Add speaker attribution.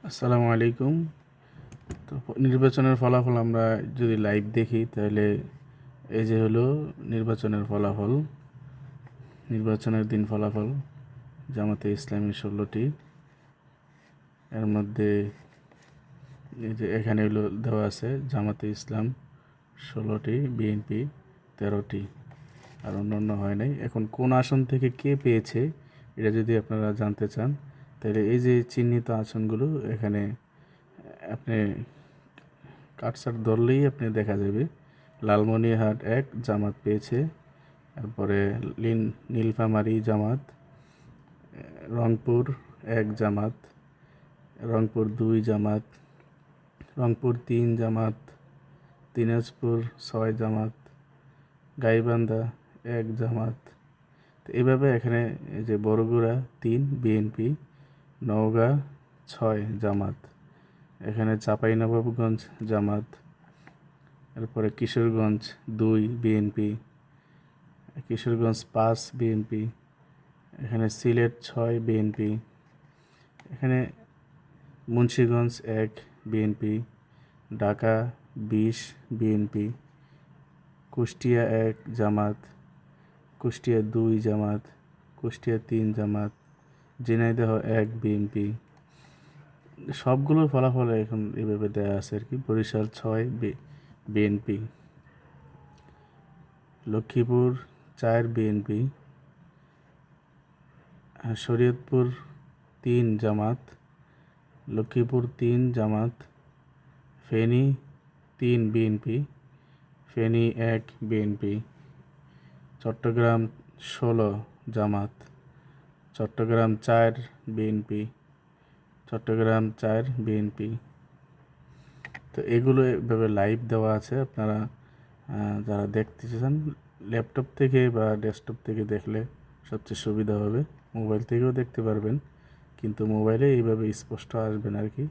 Speaker 1: আসসালামু আলাইকুম। তো নির্বাচনের ফলাফল আমরা যদি লাইভ দেখি তাহলে এই যে হলো নির্বাচনের ফলাফল। নির্বাচনের দিন ফলাফল জামাতে ইসলামী 16টি, এর মধ্যে এই যে এখানে হলো দেওয়া আছে জামাতে ইসলাম 16টি, বিএনপি 13টি, আর অন্যান্য হয় নাই। এখন কোন আসন থেকে কে পেয়েছে এটা যদি আপনারা জানতে চান তাহলে এই যে চিহ্নিত আসনগুলো এখানে আপনি কাটসার ধরলেই আপনি দেখা যাবে। লালমনিরহাট 1 জামাত পেয়েছে, তারপরে নীলফামারী জামাত, রংপুর 1 জামাত, রংপুর 2 জামাত, রংপুর 3 জামাত, দিনাজপুর 6 জামাত, গাইবান্ধা 1 জামাত। তো এইভাবে এখানে এই যে বরগুড়া 3 বিএনপি, নওগাঁ 6 জামাত, এখানে চাঁপাইনবাবগঞ্জ জামাত, এরপরে কিশোরগঞ্জ 2 বিএনপি, কিশোরগঞ্জ 5 বিএনপি, এখানে সিলেট 6 বিএনপি, এখানে মুন্সিগঞ্জ 1 বিএনপি, ঢাকা 20 বিএনপি, কুষ্টিয়া 1 জামাত, কুষ্টিয়া 2 জামাত, কুষ্টিয়া 3 জামাত, ঝিনাইদহ 1 বিএনপি। সবগুলোর ফলাফল এখন এভাবে দেওয়া আছে আর কি। বরিশাল 6 বিএনপি, লক্ষ্মীপুর 4 বিএনপি, শরীয়তপুর 3 জামাত, লক্ষ্মীপুর 3 জামাত, ফেনী 3 বিএনপি, ফেনী 1 বিএনপি, চট্টগ্রাম 16 জামাত, চট্টগ্রাম 4 বিএনপি, চট্টগ্রাম 4 বিএনপি। তো এগুলো এভাবে লাইভ দেওয়া আছে। আপনারা যারা দেখতে চান ল্যাপটপ থেকে বা ডেস্কটপ থেকে দেখলে সবচেয়ে সুবিধা হবে। মোবাইল থেকেও দেখতে পারবেন, কিন্তু মোবাইলে এইভাবে স্পষ্ট আসবে না আর কি।